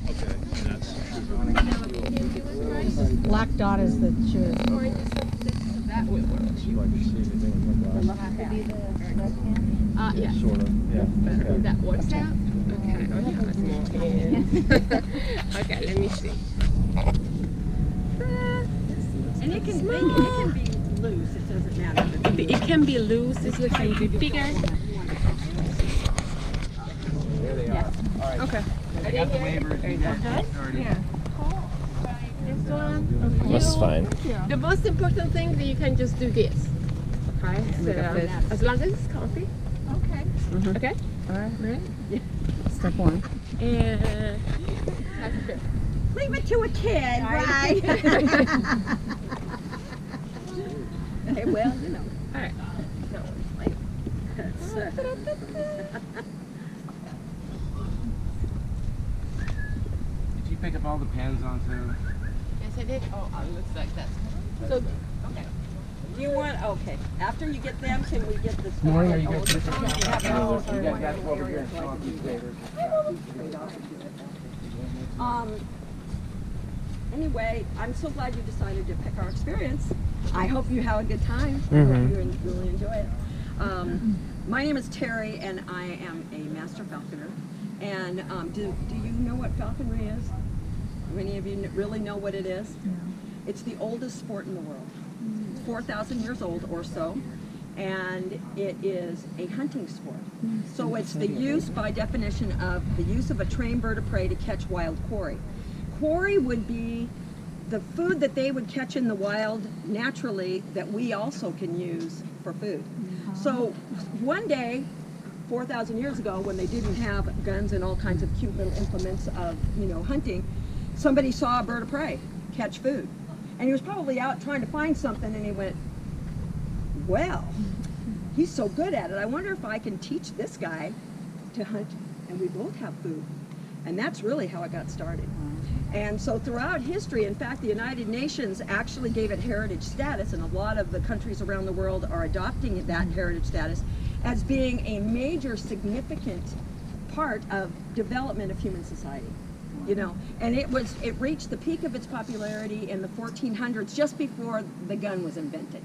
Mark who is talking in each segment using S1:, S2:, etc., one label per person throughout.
S1: Okay. And that's
S2: Black dot is the shoe.
S3: That will work.
S1: you like to see anything with my glasses.
S3: Yeah.
S1: Sort of. Yeah. Okay.
S3: That works out? Okay. Oh, yeah, it's more hands. Okay, let me see.
S4: And it can be loose, it doesn't matter.
S3: It can be loose, it can be bigger.
S1: There they are. All right.
S3: Okay.
S1: I got the waivers. You guys already.
S3: Yeah. This one.
S5: That's fine.
S3: The most important thing that you can just do this. Okay. So, as long as it's comfy.
S4: Okay.
S3: Okay.
S2: All right.
S3: Right.
S2: Step one.
S3: And
S4: Leave it to a kid, right? Hey, well, you know.
S3: all right.
S4: That's,
S1: Did you pick up all the pens onto?
S3: Yes, I did. Oh, it looks like that. So, okay.
S4: you want, okay. After you get them, can we get this?
S1: Morning, are you guys?
S4: You have
S1: You guys got over here and show off these waivers.
S4: Anyway, I'm so glad you decided to pick our experience. I hope you have a good time. I
S5: Mhm.
S4: hope you really enjoy it. My name is Terry, and I am a master falconer. And do you know what falconry is? Do any of you really know what it is?
S2: No.
S4: It's the oldest sport in the world. It's 4,000 years old or so, and it is a hunting sport. So it's the use, by definition, of the use of a trained bird of prey to catch wild quarry. Quarry would be the food that they would catch in the wild naturally that we also can use for food. So one day, 4,000 years ago, when they didn't have guns and all kinds of cute little implements of, hunting, somebody saw a bird of prey catch food. And he was probably out trying to find something, and he went, well, he's so good at it. I wonder if I can teach this guy to hunt, and we both have food. And that's really how it got started. And so throughout history, in fact, the United Nations actually gave it heritage status, and a lot of the countries around the world are adopting that heritage status as being a major significant part of development of human society. And it reached the peak of its popularity in the 1400s, just before the gun was invented.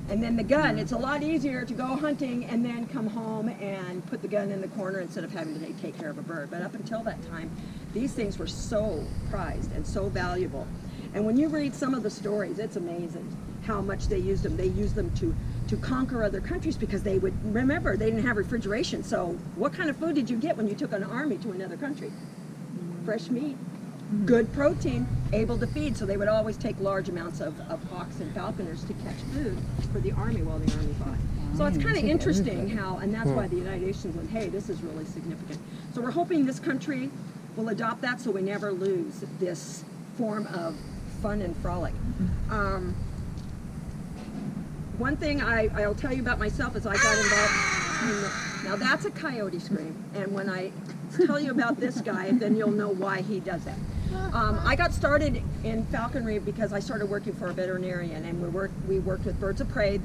S4: And then the gun, it's a lot easier to go hunting and then come home and put the gun in the corner instead of having to take care of a bird. But up until that time, these things were so prized and so valuable. And when you read some of the stories, it's amazing how much they used them. They used them to conquer other countries, because they would, remember, they didn't have refrigeration. So what kind of food did you get when you took an army to another country? Fresh meat, good protein, able to feed. So they would always take large amounts of hawks and falconers to catch food for the army while the army fought. So it's kind of interesting how, and that's why the United Nations went, hey, this is really significant. So we're hoping this country will adopt that so we never lose this form of fun and frolic. One thing I'll tell you about myself is I got involved now that's a coyote scream, and when I tell you about this guy, then you'll know why he does that. I got started in falconry because I started working for a veterinarian, and we worked with birds of prey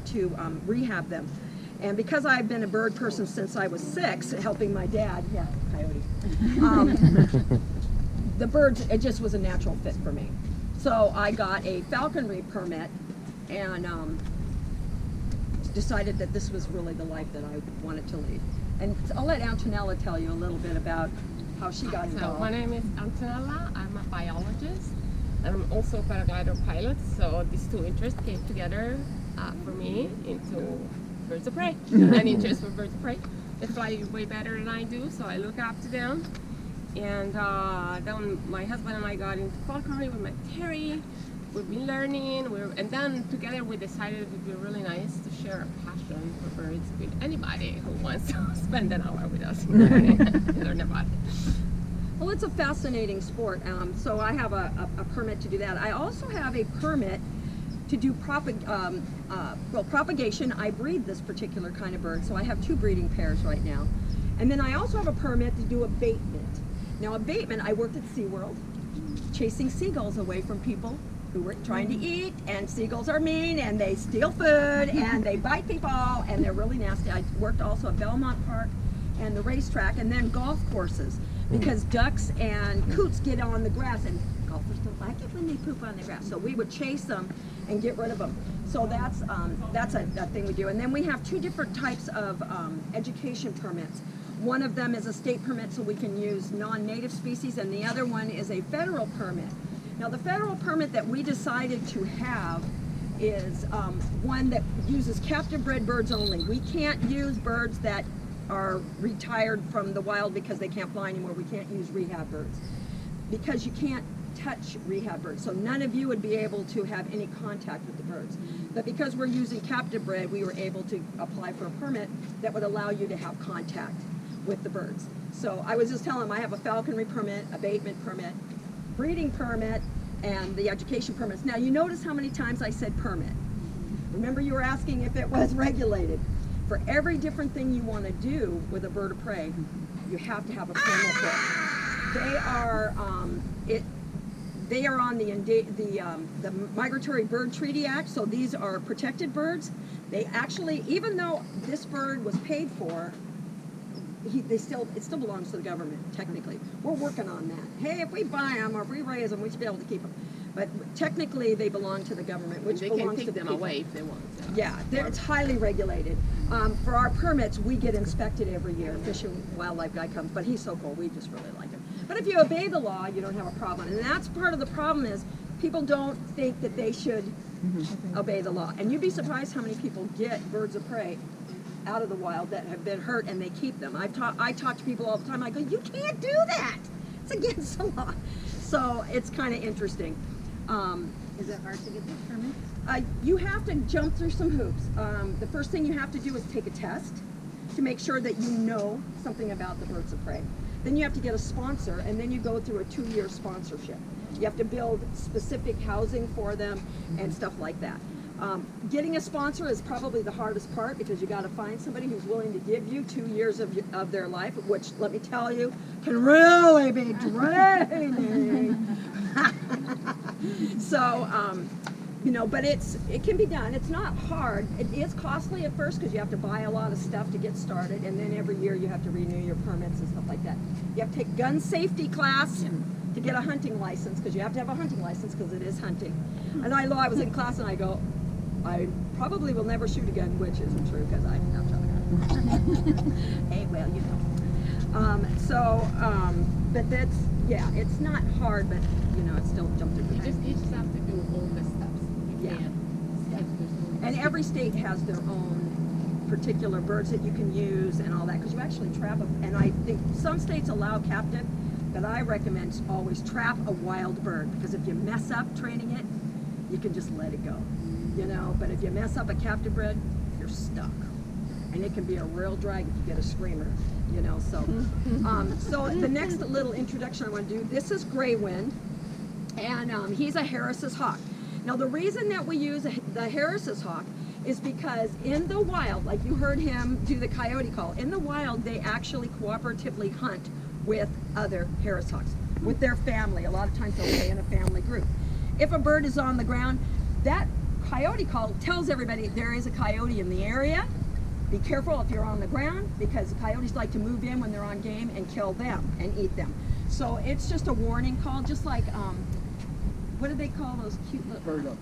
S4: to rehab them. And because I've been a bird person since I was 6, helping my dad, coyote, the birds, it just was a natural fit for me. So I got a falconry permit, and decided that this was really the life that I wanted to lead. And I'll let Antonella tell you a little bit about how she got involved.
S3: So my name is Antonella. I'm a biologist. I'm also a paraglider pilot. So these two interests came together for me into birds of prey. An interest for birds of prey. They fly way better than I do, so I look up to them. And then my husband and I got into falconry. We met Terry. We've been learning, and then together we decided it would be really nice to share a passion for birds with anybody who wants to spend an hour with us learn about it.
S4: Well, it's a fascinating sport, so I have a permit to do that. I also have a permit to do propagation. I breed this particular kind of bird, so I have 2 breeding pairs right now. And then I also have a permit to do abatement. Now, abatement, I worked at SeaWorld, chasing seagulls away from people who were trying to eat, and seagulls are mean, and they steal food, and they bite people, and they're really nasty. I worked also at Belmont Park and the racetrack, and then golf courses, because ducks and coots get on the grass, and golfers don't like it when they poop on the grass. So we would chase them and get rid of them. So that's a thing we do. And then we have two different types of education permits. One of them is a state permit, so we can use non-native species, and the other one is a federal permit. Now, the federal permit that we decided to have is one that uses captive bred birds only. We can't use birds that are retired from the wild because they can't fly anymore. We can't use rehab birds because you can't touch rehab birds. So none of you would be able to have any contact with the birds. But because we're using captive bred, we were able to apply for a permit that would allow you to have contact with the birds. So I was just telling them I have a falconry permit, abatement permit, breeding permit, and the education permits. Now you notice how many times I said permit. Remember, you were asking if it was regulated. For every different thing you want to do with a bird of prey, you have to have a permit for it. They are on the Migratory Bird Treaty Act, so these are protected birds. They actually, even though this bird was paid for, it still belongs to the government, technically. We're working on that. Hey, if we buy them or if we raise them, we should be able to keep them. But technically, they belong to the government, which
S3: they
S4: belongs
S3: can
S4: to
S3: take
S4: the
S3: them
S4: people.
S3: away if they want.
S4: Yeah, it's highly regulated. For our permits, we get inspected every year. Fish and Wildlife guy comes, but he's so cool. We just really like him. But if you obey the law, you don't have a problem. And that's part of the problem is people don't think that they should obey the law. And you'd be surprised how many people get birds of prey out of the wild that have been hurt and they keep them. I talk to people all the time. I go, you can't do that. It's against the law. So it's kind of interesting.
S2: Is it hard to get the permit?
S4: You have to jump through some hoops. The first thing you have to do is take a test to make sure that you know something about the birds of prey. Then you have to get a sponsor, and then you go through a 2-year sponsorship. You have to build specific housing for them and stuff like that. Getting a sponsor is probably the hardest part because you got to find somebody who's willing to give you 2 years of their life, which, let me tell you, can really be draining. So, you know, but it can be done. It's not hard. It is costly at first because you have to buy a lot of stuff to get started, and then every year you have to renew your permits and stuff like that. You have to take gun safety class to get a hunting license, because you have to have a hunting license because it is hunting. And I was in class and I go, I probably will never shoot a gun, which isn't true because I've not shot a gun. Hey, well, you know. But that's, yeah, it's not hard, but, you know, it's still jumped through.
S3: You just have to do all the steps. You
S4: Yeah.
S3: can't.
S4: And every state has their own particular birds that you can use and all that, because you actually trap them. And I think some states allow captive, but I recommend always trap a wild bird, because if you mess up training it, you can just let it go, you know. But if you mess up a captive bred, you're stuck. And it can be a real drag if you get a screamer, you know. So, so the next little introduction I want to do, this is Gray Wind, and he's a Harris's hawk. Now the reason that we use the Harris's hawk is because in the wild, like you heard him do the coyote call, in the wild they actually cooperatively hunt with other Harris hawks, with their family. A lot of times they'll stay in a family group. If a bird is on the ground, that coyote call tells everybody there is a coyote in the area. Be careful if you're on the ground, because coyotes like to move in when they're on game and kill them and eat them. So it's just a warning call, just like, what do they call those cute little...
S1: Bird up.